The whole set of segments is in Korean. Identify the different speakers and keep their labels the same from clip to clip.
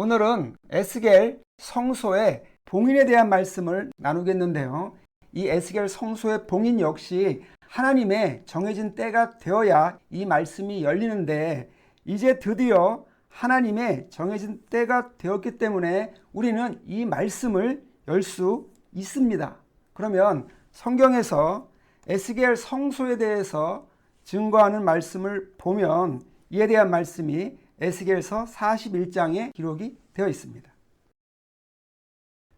Speaker 1: 오늘은 에스겔 성소의 봉인에 대한 말씀을 나누겠는데요. 이 에스겔 성소의 봉인 역시 하나님의 정해진 때가 되어야 이 말씀이 열리는데, 이제 드디어 하나님의 정해진 때가 되었기 때문에 우리는 이 말씀을 열 수 있습니다. 그러면 성경에서 에스겔 성소에 대해서 증거하는 말씀을 보면 이에 대한 말씀이 에스겔서 41장에 기록이 되어 있습니다.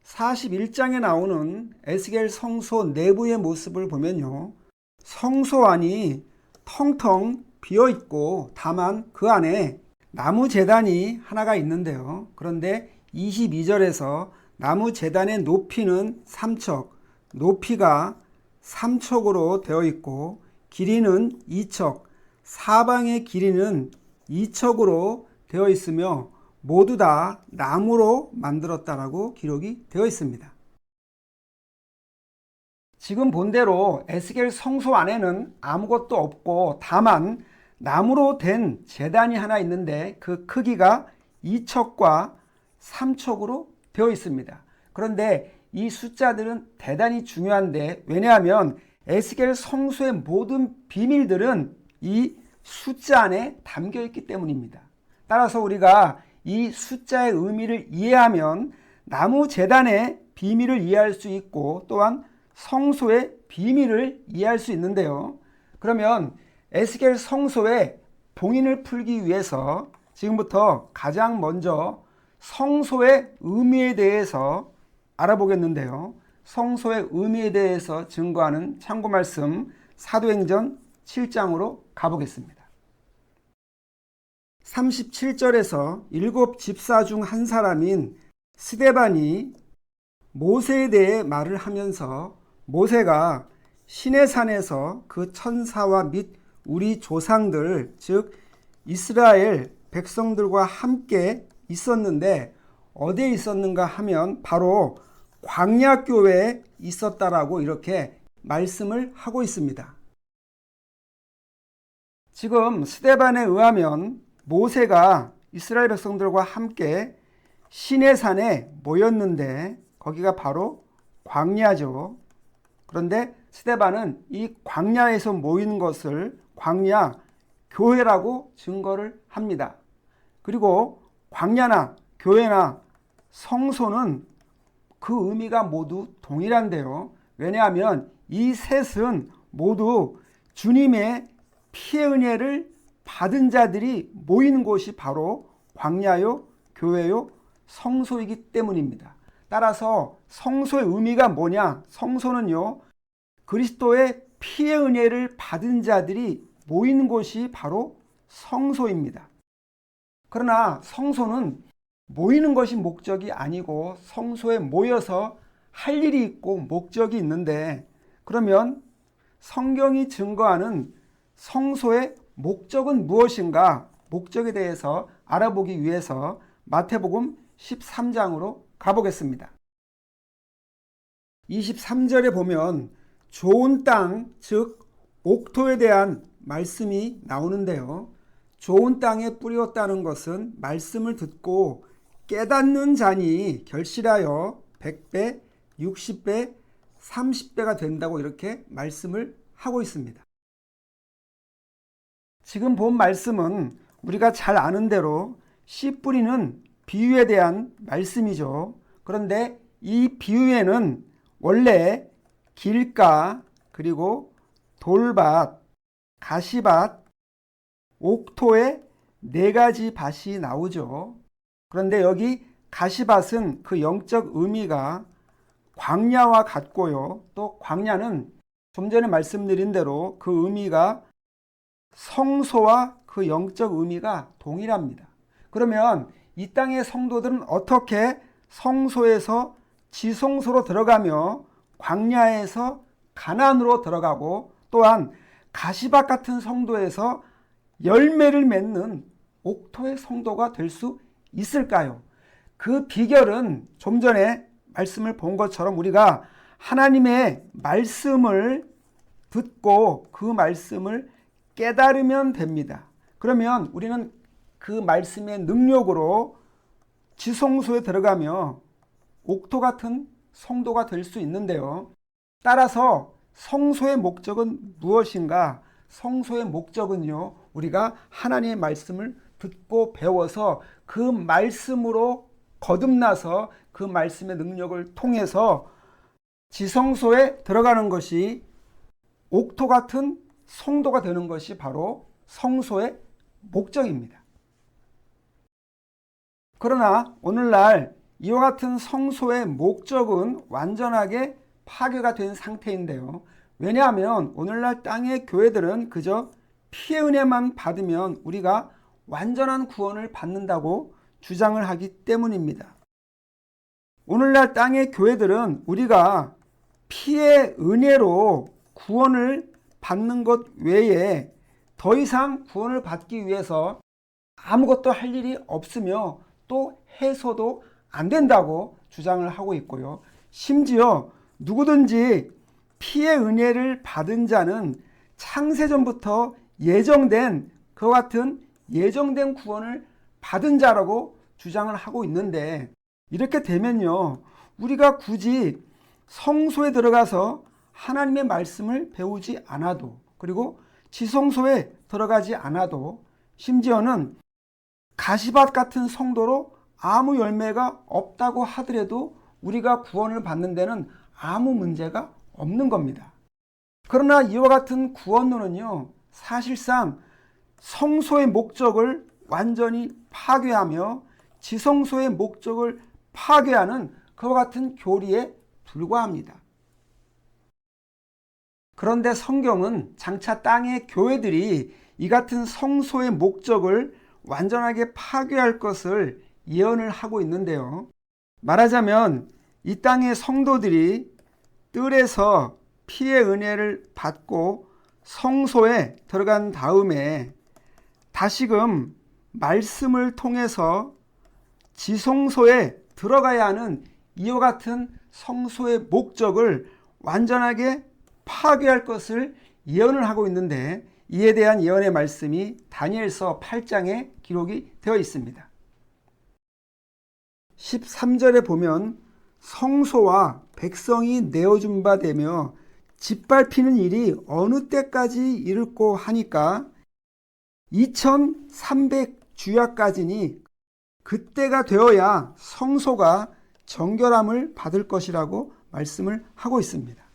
Speaker 1: 41장에 나오는 에스겔 성소 내부의 모습을 보면요, 성소 안이 텅텅 비어 있고 다만 그 안에 나무 제단이 하나가 있는데요. 그런데 22절에서 나무 제단의 높이는 3척, 높이가 3척으로 되어 있고 길이는 2척, 사방의 길이는 2척으로 되어 있으며 모두 다 나무로 만들었다라고 기록이 되어 있습니다. 지금 본 대로 에스겔 성소 안에는 아무것도 없고 다만 나무로 된 제단이 하나 있는데 그 크기가 2척과 3척으로 되어 있습니다. 그런데 이 숫자들은 대단히 중요한데, 왜냐하면 에스겔 성소의 모든 비밀들은 이 숫자 안에 담겨 있기 때문입니다. 따라서 우리가 이 숫자의 의미를 이해하면 나무 제단의 비밀을 이해할 수 있고 또한 성소의 비밀을 이해할 수 있는데요. 그러면 에스겔 성소의 봉인을 풀기 위해서 지금부터 가장 먼저 성소의 의미에 대해서 알아보겠는데요. 성소의 의미에 대해서 증거하는 참고 말씀 사도행전 7장으로 가보겠습니다. 37절에서 7 집사 중 한 사람인 스데반이 모세에 대해 말을 하면서 모세가 시내산에서 그 천사와 및 우리 조상들 즉 이스라엘 백성들과 함께 있었는데 어디에 있었는가 하면 바로 광야교회에 있었다라고 이렇게 말씀을 하고 있습니다. 지금 스데반에 의하면 모세가 이스라엘 백성들과 함께 시내산에 모였는데 거기가 바로 광야죠. 그런데 스데반은 이 광야에서 모이는 것을 광야 교회라고 증거를 합니다. 그리고 광야나 교회나 성소는 그 의미가 모두 동일한데요. 왜냐하면 이 셋은 모두 주님의 피의 은혜를 받은 자들이 모이는 곳이 바로 광야요, 교회요, 성소이기 때문입니다. 따라서 성소의 의미가 뭐냐? 성소는요, 그리스도의 피의 은혜를 받은 자들이 모이는 곳이 바로 성소입니다. 그러나 성소는 모이는 것이 목적이 아니고 성소에 모여서 할 일이 있고 목적이 있는데, 그러면 성경이 증거하는 성소의 목적은 무엇인가? 목적에 대해서 알아보기 위해서 마태복음 13장으로 가보겠습니다. 23절에 보면 좋은 땅, 즉 옥토에 대한 말씀이 나오는데요. 좋은 땅에 뿌렸다는 것은 말씀을 듣고 깨닫는 자니 결실하여 100배, 60배, 30배가 된다고 이렇게 말씀을 하고 있습니다. 지금 본 말씀은 우리가 잘 아는 대로 씨 뿌리는 비유에 대한 말씀이죠. 그런데 이 비유에는 원래 길가, 그리고 돌밭, 가시밭, 옥토의 4가지 밭이 나오죠. 그런데 여기 가시밭은 그 영적 의미가 광야와 같고요. 또 광야는 좀 전에 말씀드린 대로 그 의미가 성소와 그 영적 의미가 동일합니다. 그러면 이 땅의 성도들은 어떻게 성소에서 지성소로 들어가며 광야에서 가나안으로 들어가고 또한 가시밭 같은 성도에서 열매를 맺는 옥토의 성도가 될 수 있을까요? 그 비결은 좀 전에 말씀을 본 것처럼 우리가 하나님의 말씀을 듣고 그 말씀을 깨달으면 됩니다. 그러면 우리는 그 말씀의 능력으로 지성소에 들어가며 옥토 같은 성도가 될 수 있는데요. 따라서 성소의 목적은 무엇인가? 성소의 목적은요, 우리가 하나님의 말씀을 듣고 배워서 그 말씀으로 거듭나서 그 말씀의 능력을 통해서 지성소에 들어가는 것이 옥토 같은 성도가 되는 것이 바로 성소의 목적입니다. 그러나 오늘날 이와 같은 성소의 목적은 완전하게 파괴가 된 상태인데요. 왜냐하면 오늘날 땅의 교회들은 그저 피의 은혜만 받으면 우리가 완전한 구원을 받는다고 주장을 하기 때문입니다. 오늘날 땅의 교회들은 우리가 피의 은혜로 구원을 받는 것 외에 더 이상 구원을 받기 위해서 아무것도 할 일이 없으며 또 해서도 안 된다고 주장을 하고 있고요. 심지어 누구든지 피의 은혜를 받은 자는 창세전부터 예정된 그와 같은 예정된 구원을 받은 자라고 주장을 하고 있는데, 이렇게 되면요, 우리가 굳이 성소에 들어가서 하나님의 말씀을 배우지 않아도, 그리고 지성소에 들어가지 않아도, 심지어는 가시밭 같은 성도로 아무 열매가 없다고 하더라도 우리가 구원을 받는 데는 아무 문제가 없는 겁니다. 그러나 이와 같은 구원론은요, 사실상 성소의 목적을 완전히 파괴하며 지성소의 목적을 파괴하는 그와 같은 교리에 불과합니다. 그런데 성경은 장차 땅의 교회들이 이 같은 성소의 목적을 완전하게 파괴할 것을 예언을 하고 있는데요. 말하자면 이 땅의 성도들이 뜰에서 피의 은혜를 받고 성소에 들어간 다음에 다시금 말씀을 통해서 지성소에 들어가야 하는 이와 같은 성소의 목적을 완전하게 파괴할 것을 예언을 하고 있는데, 이에 대한 예언의 말씀이 다니엘서 8장에 기록이 되어 있습니다. 13절에 보면 성소와 백성이 내어준 바 되며 짓밟히는 일이 어느 때까지 이를꼬 하니까 2300주야까지니 그때가 되어야 성소가 정결함을 받을 것이라고 말씀을 하고 있습니다.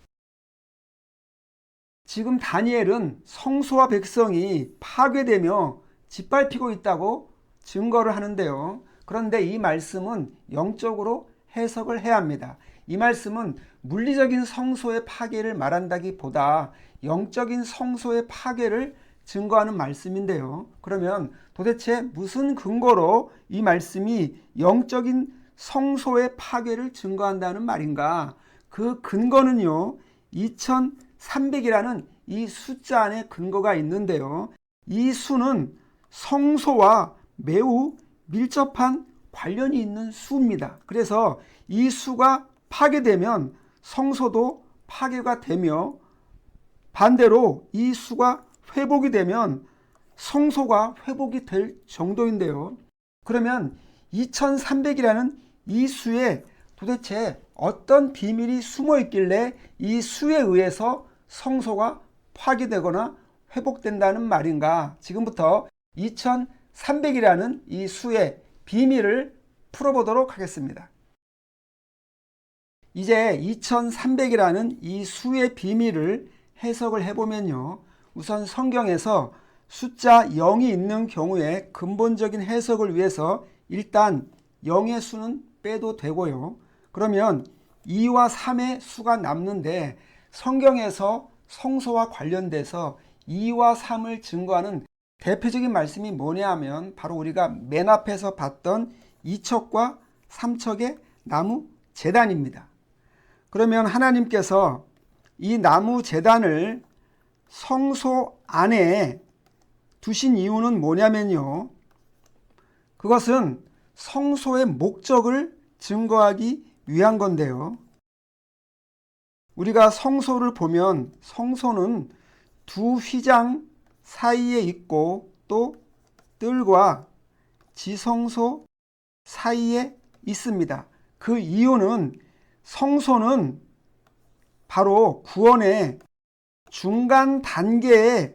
Speaker 1: 지금 다니엘은 성소와 백성이 파괴되며 짓밟히고 있다고 증거를 하는데요. 그런데 이 말씀은 영적으로 해석을 해야 합니다. 이 말씀은 물리적인 성소의 파괴를 말한다기보다 영적인 성소의 파괴를 증거하는 말씀인데요. 그러면 도대체 무슨 근거로 이 말씀이 영적인 성소의 파괴를 증거한다는 말인가? 그 근거는요, 2300이라는 이 숫자 안에 근거가 있는데요. 이 수는 성소와 매우 밀접한 관련이 있는 수입니다. 그래서 이 수가 파괴되면 성소도 파괴가 되며, 반대로 이 수가 회복이 되면 성소가 회복이 될 정도인데요. 그러면 2300이라는 이 수에 도대체 어떤 비밀이 숨어 있길래 이 수에 의해서 성소가 파괴되거나 회복된다는 말인가? 지금부터 2300이라는 이 수의 비밀을 풀어보도록 하겠습니다. 이제 2300이라는 이 수의 비밀을 해석을 해보면요, 우선 성경에서 숫자 0이 있는 경우에 근본적인 해석을 위해서 일단 0의 수는 빼도 되고요. 그러면 2와 3의 수가 남는데, 성경에서 성소와 관련돼서 2와 3을 증거하는 대표적인 말씀이 뭐냐 하면 바로 우리가 맨 앞에서 봤던 2척과 3척의 나무 제단입니다. 그러면 하나님께서 이 나무 제단을 성소 안에 두신 이유는 뭐냐면요, 그것은 성소의 목적을 증거하기 위한 건데요. 우리가 성소를 보면 성소는 두 휘장 사이에 있고 또 뜰과 지성소 사이에 있습니다. 그 이유는 성소는 바로 구원의 중간 단계에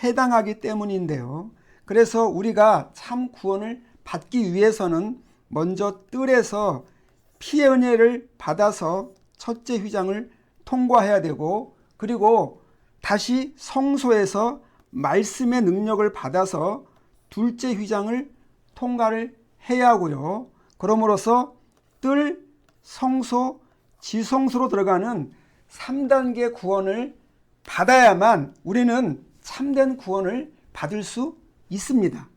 Speaker 1: 해당하기 때문인데요. 그래서 우리가 참 구원을 받기 위해서는 먼저 뜰에서 피의 은혜를 받아서 첫째 휘장을 통과해야 되고, 그리고 다시 성소에서 말씀의 능력을 받아서 둘째 휘장을 통과를 해야 하고요. 그럼으로써 뜰, 성소, 지성소로 들어가는 3단계 구원을 받아야만 우리는 참된 구원을 받을 수 있습니다.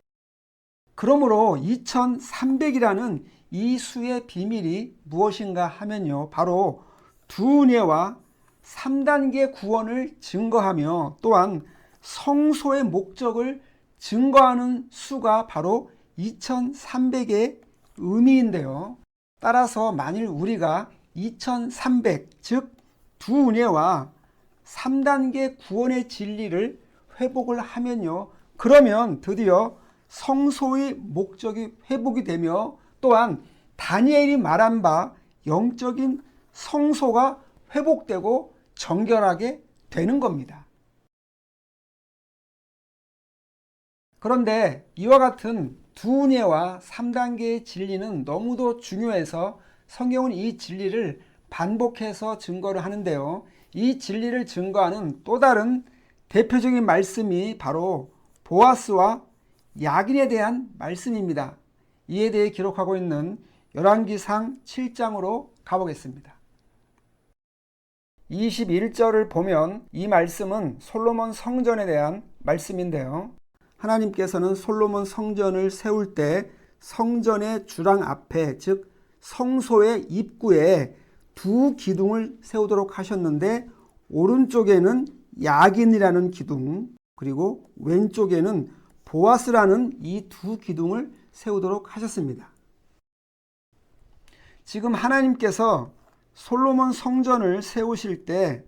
Speaker 1: 그러므로 2300이라는 이 수의 비밀이 무엇인가 하면요, 바로 두 은혜와 3단계 구원을 증거하며 또한 성소의 목적을 증거하는 수가 바로 2300의 의미인데요. 따라서 만일 우리가 2300, 즉 두 은혜와 3단계 구원의 진리를 회복을 하면요, 그러면 드디어 성소의 목적이 회복이 되며 또한 다니엘이 말한 바 영적인 성소가 회복되고 정결하게 되는 겁니다. 그런데 이와 같은 두 은혜와 3단계의 진리는 너무도 중요해서 성경은 이 진리를 반복해서 증거를 하는데요. 이 진리를 증거하는 또 다른 대표적인 말씀이 바로 보아스와 야긴에 대한 말씀입니다. 이에 대해 기록하고 있는 열왕기상 7장으로 가보겠습니다. 21절을 보면 이 말씀은 솔로몬 성전에 대한 말씀인데요. 하나님께서는 솔로몬 성전을 세울 때 성전의 주랑 앞에, 즉 성소의 입구에 두 기둥을 세우도록 하셨는데, 오른쪽에는 야긴이라는 기둥, 그리고 왼쪽에는 보아스라는 이 두 기둥을 세우도록 하셨습니다. 지금 하나님께서 솔로몬 성전을 세우실 때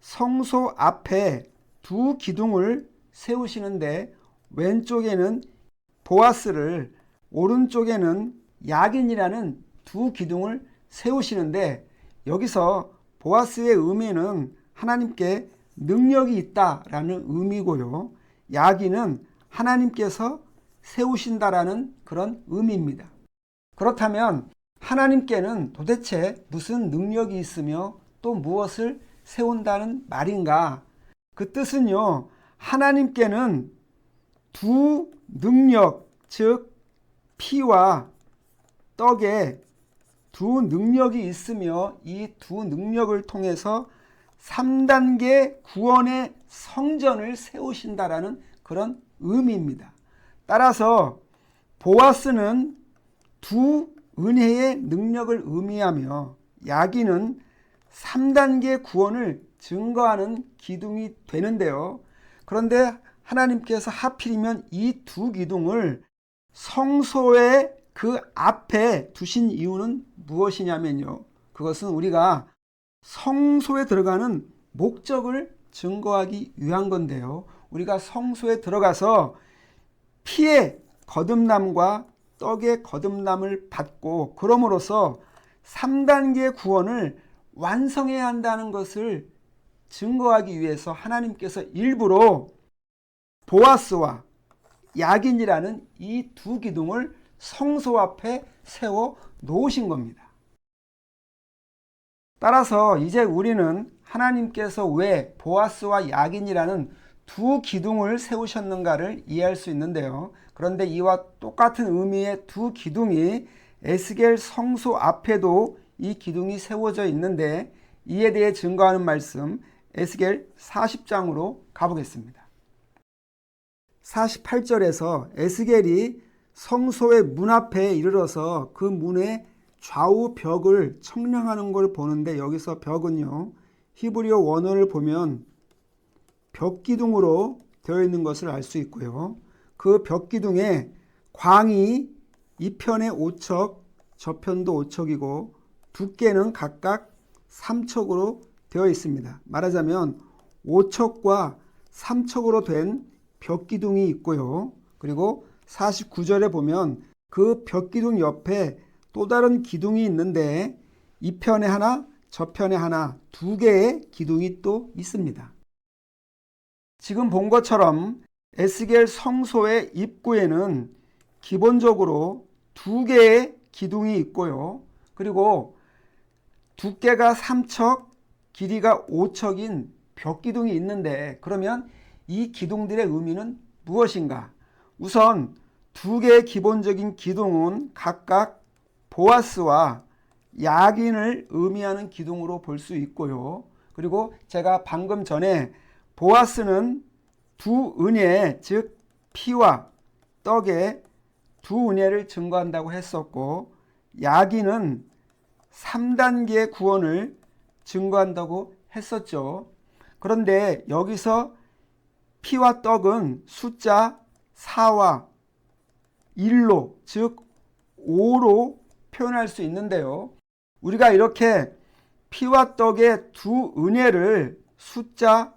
Speaker 1: 성소 앞에 두 기둥을 세우시는데, 왼쪽에는 보아스를, 오른쪽에는 야긴이라는 두 기둥을 세우시는데, 여기서 보아스의 의미는 하나님께 능력이 있다라는 의미고요, 야긴은 하나님께서 세우신다라는 그런 의미입니다. 그렇다면 하나님께는 도대체 무슨 능력이 있으며 또 무엇을 세운다는 말인가? 그 뜻은요, 하나님께는 두 능력, 즉 피와 떡에 두 능력이 있으며 이 두 능력을 통해서 3단계 구원의 성전을 세우신다라는 그런 의미입니다. 따라서 보아스는 두 은혜의 능력을 의미하며 야긴은 3단계 구원을 증거하는 기둥이 되는데요. 그런데 하나님께서 하필이면 이 두 기둥을 성소의 그 앞에 두신 이유는 무엇이냐면요, 그것은 우리가 성소에 들어가는 목적을 증거하기 위한 건데요. 우리가 성소에 들어가서 피의 거듭남과 떡의 거듭남을 받고 그럼으로써 3단계 구원을 완성해야 한다는 것을 증거하기 위해서 하나님께서 일부러 보아스와 야긴이라는 이 두 기둥을 성소 앞에 세워 놓으신 겁니다. 따라서 이제 우리는 하나님께서 왜 보아스와 야긴이라는 두 기둥을 세우셨는가를 이해할 수 있는데요. 그런데 이와 똑같은 의미의 두 기둥이 에스겔 성소 앞에도 이 기둥이 세워져 있는데, 이에 대해 증거하는 말씀 에스겔 40장으로 가보겠습니다. 48절에서 에스겔이 성소의 문 앞에 이르러서 그 문의 좌우 벽을 청량하는 걸 보는데, 여기서 벽은요, 히브리어 원어를 보면 벽기둥으로 되어 있는 것을 알 수 있고요. 그 벽기둥에 광이 이 편에 5척, 저편도 5척이고 두께는 각각 3척으로 되어 있습니다. 말하자면 5척과 3척으로 된 벽기둥이 있고요. 그리고 49절에 보면 그 벽기둥 옆에 또 다른 기둥이 있는데 이 편에 하나, 저 편에 하나, 두 개의 기둥이 또 있습니다. 지금 본 것처럼 에스겔 성소의 입구에는 기본적으로 두 개의 기둥이 있고요. 그리고 두께가 3척, 길이가 5척인 벽기둥이 있는데, 그러면 이 기둥들의 의미는 무엇인가? 우선 두 개의 기본적인 기둥은 각각 보아스와 야긴을 의미하는 기둥으로 볼 수 있고요. 그리고 제가 방금 전에 보아스는 두 은혜, 즉 피와 떡의 두 은혜를 증거한다고 했었고, 야긴은 3단계의 구원을 증거한다고 했었죠. 그런데 여기서 피와 떡은 숫자 4와 1로, 즉 5로 표현할 수 있는데요. 우리가 이렇게 피와 떡의 두 은혜를 숫자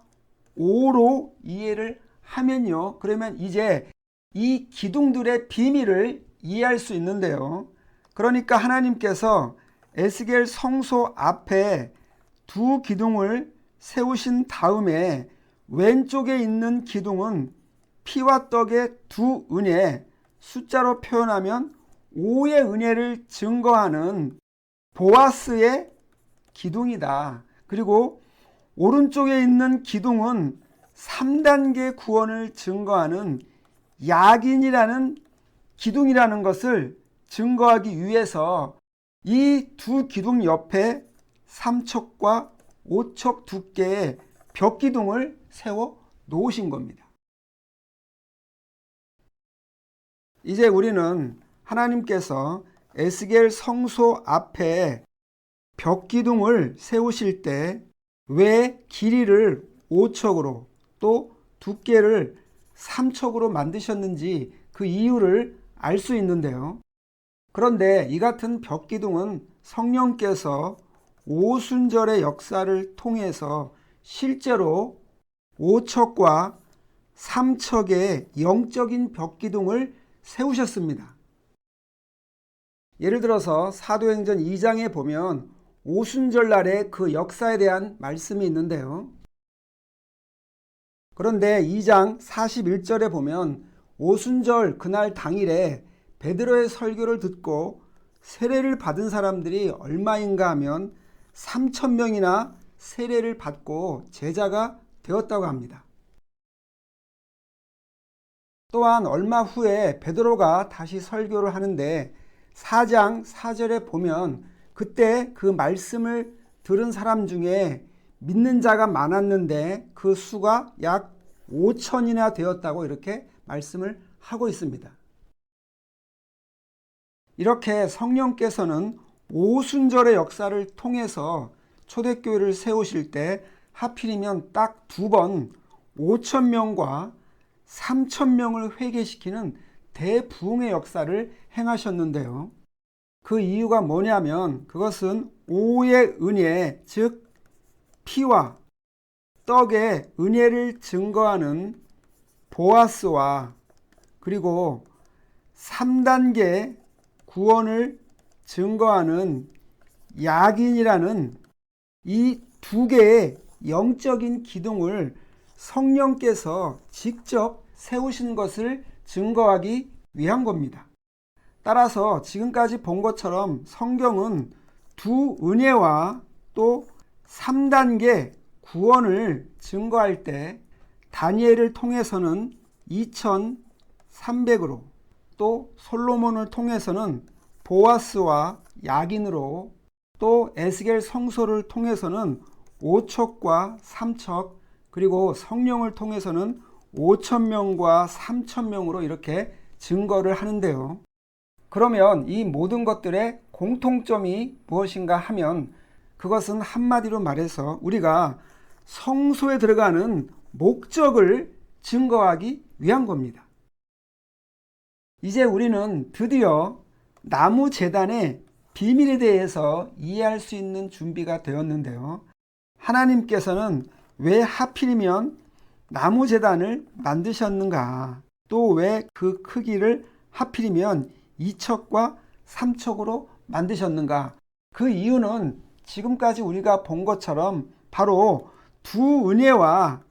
Speaker 1: 5로 이해를 하면요. 그러면 이제 이 기둥들의 비밀을 이해할 수 있는데요. 그러니까 하나님께서 에스겔 성소 앞에 두 기둥을 세우신 다음에 왼쪽에 있는 기둥은 피와 떡의 두 은혜, 숫자로 표현하면 5의 은혜를 증거하는 보아스의 기둥이다. 그리고 오른쪽에 있는 기둥은 3단계 구원을 증거하는 야긴이라는 기둥이라는 것을 증거하기 위해서 이 두 기둥 옆에 3척과 5척 두께의 벽기둥을 세워 놓으신 겁니다. 이제 우리는 하나님께서 에스겔 성소 앞에 벽기둥을 세우실 때 왜 길이를 5척으로 또 두께를 3척으로 만드셨는지 그 이유를 알 수 있는데요. 그런데 이 같은 벽기둥은 성령께서 오순절의 역사를 통해서 실제로 5척과 3척의 영적인 벽기둥을 세우셨습니다. 예를 들어서 사도행전 2장에 보면 오순절 날의 그 역사에 대한 말씀이 있는데요. 그런데 2장 41절에 보면 오순절 그날 당일에 베드로의 설교를 듣고 세례를 받은 사람들이 얼마인가 하면 3,000명이나 세례를 받고 제자가 되었다고 합니다. 또한 얼마 후에 베드로가 다시 설교를 하는데 4장 4절에 보면 그때 그 말씀을 들은 사람 중에 믿는 자가 많았는데 그 수가 약 5천이나 되었다고 이렇게 말씀을 하고 있습니다. 이렇게 성령께서는 오순절의 역사를 통해서 초대교회를 세우실 때 하필이면 딱 두 번 5,000명과 3,000명을 회개시키는 대부흥의 역사를 행하셨는데요. 그 이유가 뭐냐면 그것은 오의 은혜, 즉 피와 떡의 은혜를 증거하는 보아스와 그리고 3단계 구원을 증거하는 야긴이라는 이 두 개의 영적인 기둥을 성령께서 직접 세우신 것을 증거하기 위한 겁니다. 따라서 지금까지 본 것처럼 성경은 두 은혜와 또 3단계 구원을 증거할 때 다니엘을 통해서는 2,300으로 또 솔로몬을 통해서는 보아스와 야긴으로 또 에스겔 성소를 통해서는 5척과 3척 그리고 성령을 통해서는 5,000명과 3,000명으로 이렇게 증거를 하는데요. 그러면 이 모든 것들의 공통점이 무엇인가 하면 그것은 한마디로 말해서 우리가 성소에 들어가는 목적을 증거하기 위한 겁니다. 이제 우리는 드디어 나무 제단의 비밀에 대해서 이해할 수 있는 준비가 되었는데요. 하나님께서는 왜 하필이면 나무 제단을 만드셨는가? 또 왜 그 크기를 하필이면 이척과 삼척으로 만드셨는가? 그 이유는 지금까지 우리가 본 것처럼 바로 두 은혜와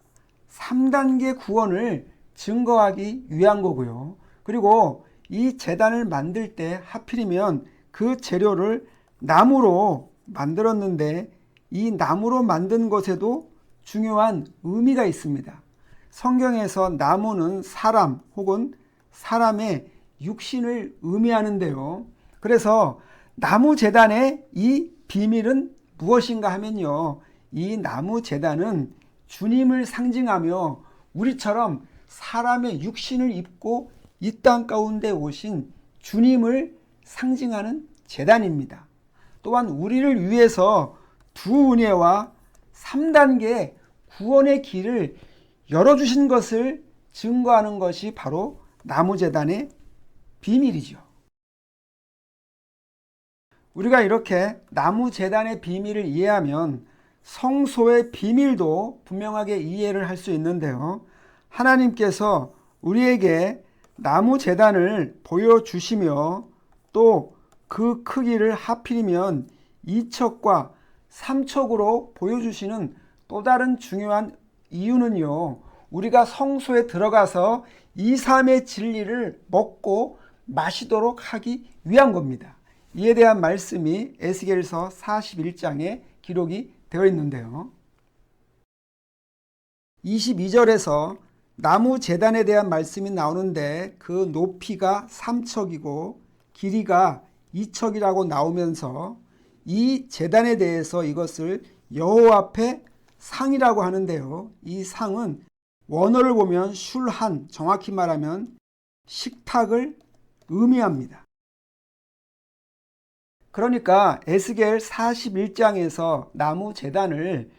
Speaker 1: 3단계 구원을 증거하기 위한 거고요. 그리고 이 제단을 만들 때 하필이면 그 재료를 나무로 만들었는데 이 나무로 만든 것에도 중요한 의미가 있습니다. 성경에서 나무는 사람 혹은 사람의 육신을 의미하는데요. 그래서 나무 제단의 이 비밀은 무엇인가 하면요. 이 나무 제단은 주님을 상징하며 우리처럼 사람의 육신을 입고 이 땅 가운데 오신 주님을 상징하는 제단입니다. 또한 우리를 위해서 두 은혜와 3단계 구원의 길을 열어주신 것을 증거하는 것이 바로 나무 제단의 비밀이죠. 우리가 이렇게 나무 제단의 비밀을 이해하면 성소의 비밀도 분명하게 이해를 할 수 있는데요. 하나님께서 우리에게 나무 제단을 보여주시며 또 그 크기를 하필이면 2척과 3척으로 보여주시는 또 다른 중요한 이유는요. 우리가 성소에 들어가서 2, 3의 진리를 먹고 마시도록 하기 위한 겁니다. 이에 대한 말씀이 에스겔서 41장에 기록이 되어 있는데요. 22절에서 나무 제단에 대한 말씀이 나오는데 그 높이가 3척이고 길이가 2척이라고 나오면서 이 제단에 대해서 이것을 여호와 앞에 상이라고 하는데요. 이 상은 원어를 보면 슐한, 정확히 말하면 식탁을 의미합니다. 그러니까 에스겔 41장에서 나무 제단을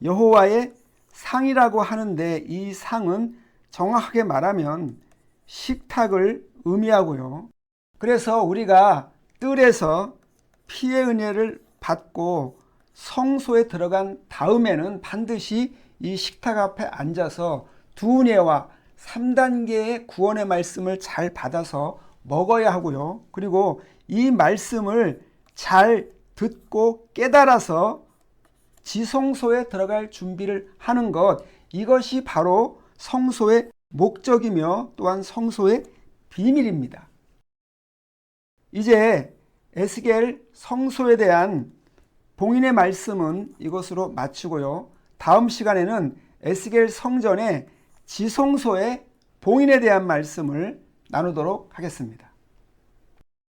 Speaker 1: 여호와의 상이라고 하는데 이 상은 정확하게 말하면 식탁을 의미하고요. 그래서 우리가 뜰에서 피의 은혜를 받고 성소에 들어간 다음에는 반드시 이 식탁 앞에 앉아서 두 은혜와 3단계의 구원의 말씀을 잘 받아서 먹어야 하고요. 그리고 이 말씀을 잘 듣고 깨달아서 지성소에 들어갈 준비를 하는 것, 이것이 바로 성소의 목적이며 또한 성소의 비밀입니다. 이제 에스겔 성소에 대한 봉인의 말씀은 이것으로 마치고요. 다음 시간에는 에스겔 성전의 지성소의 봉인에 대한 말씀을 나누도록 하겠습니다.